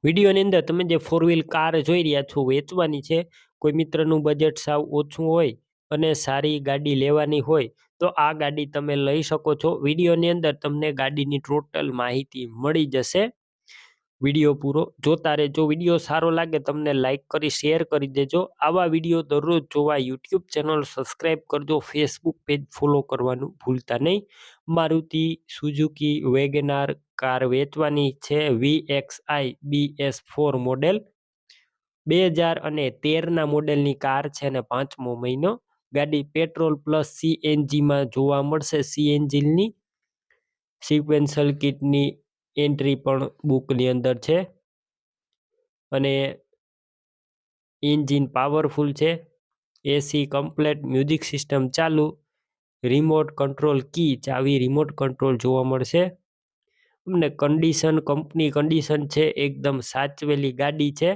વિડીયોની અંદર તમે જે ફોર વ્હીલ કાર જોઈ રહ્યા છો વેચવાની છે. કોઈ મિત્રનું બજેટ સાવ ઓછું હોય અને સારી ગાડી લેવાની હોય તો આ ગાડી તમે લઈ શકો છો. વિડીયોની અંદર તમને ગાડીની ટોટલ માહિતી મળી જશે. વિડીયો પૂરો જોતા રહેજો. વિડીયો સારો લાગે તમને લાઈક કરી શેર કરી દેજો. આવા વિડીયો દરરોજ જોવા યુટ્યુબ ચેનલ સબસ્ક્રાઈબ કરજો. ફેસબુક પેજ ફોલો કરવાનું ભૂલતા નહીં. મારુતિ સુઝુકી વેગનાર કાર વેચવાની છે. VXI BS4 મોડેલ 2013ના મોડેલની કાર છે અને 5મો મહિનો. ગાડી પેટ્રોલ પ્લસ CNGમાં જોવા મળશે. CNGની સિક્વેન્શિયલ કિટની એન્ટ્રી પણ બુકની અંદર છે અને એન્જિન પાવરફુલ છે. AC કમ્પ્લેટ, મ્યુઝિક સિસ્ટમ ચાલુ, રિમોટ કંટ્રોલ કી ચાવી રિમોટ કંટ્રોલ જોવા મળશે. અમને કન્ડિશન કંપની કન્ડિશન છે, એકદમ સાચવેલી ગાડી છે.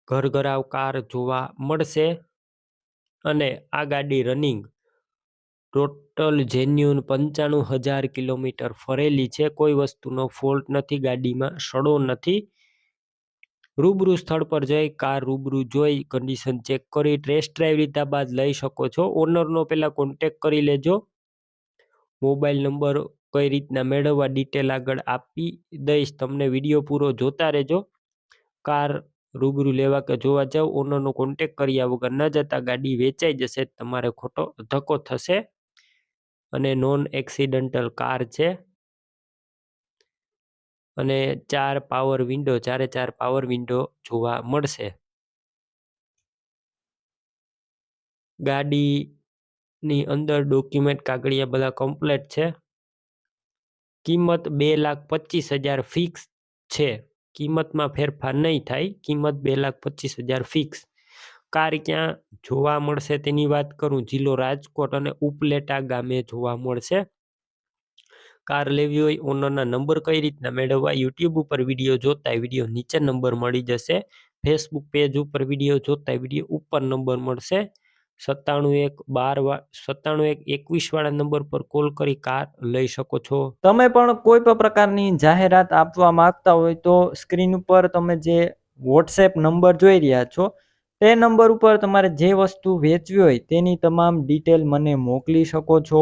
ઘરઘરાવ કાર જોવા મળશે અને આ ગાડી રનિંગ ટોટલ જેન્યુન 95,000 કિલોમીટર ફરેલી છે. કોઈ વસ્તુનો ફોલ્ટ નથી, ગાડીમાં સડો નથી. રૂબરૂ સ્થળ પર જઈ કાર રૂબરૂ જોઈ કન્ડિશન ચેક કરી ટેસ્ટ ડ્રાઈવ લીધા બાદ લઈ શકો છો. ઓનરનો પહેલાં કોન્ટેક કરી લેજો. મોબાઈલ નંબર કઈ રીતના મેળવવા ડિટેલ આગળ આપી દઈશ તમને. વિડીયો પૂરો જોતા રહેજો. કાર રૂબરૂ લેવા કે જોવા જાવ, ઓનરનો કોન્ટેક કર્યા વગર ન જતા. ગાડી વેચાઈ જશે, તમારે ખોટો ધક્કો થશે. અને નોન એક્સિડન્ટલ કાર છે અને 4 પાવર વિન્ડો, 4 પાવર વિન્ડો જોવા મળશે. ગાડીની અંદર ડોક્યુમેન્ટ કાગળિયા બધા કમ્પ્લેટ છે. કિંમત 2,25,000 ફિક્સ છે. કિંમતમાં ફેરફાર નહીં થાય. કિંમત 2,25,000 ફિક્સ. કાર ક્યાં જોવા મળશે તેની વાત કરું. જિલ્લો રાજકોટ અને ઉપલેટા ગામે જોવા મળશે. કાર લેવી હોય ઓનરના નંબર કઈ રીતના મેળવવા, યુટ્યુબ ઉપર વિડીયો જોતા વિડીયો નીચે નંબર મળી જશે. ફેસબુક પેજ ઉપર વિડીયો જોતા વિડીયો ઉપર નંબર મળશે. 97 1 12 97 1 21 વાળા નંબર પર કોલ કરી કાર લઈ શકો છો. તમે પણ કોઈ પણ પ્રકારની જાહેરાત આપવા માંગતા હોય તો સ્ક્રીન ઉપર તમે જે વોટ્સએપ નંબર જોઈ રહ્યા છો તે નંબર ઉપર તમારે જે વસ્તુ વેચવી હોય તેની તમામ ડિટેલ મને મોકલી શકો છો.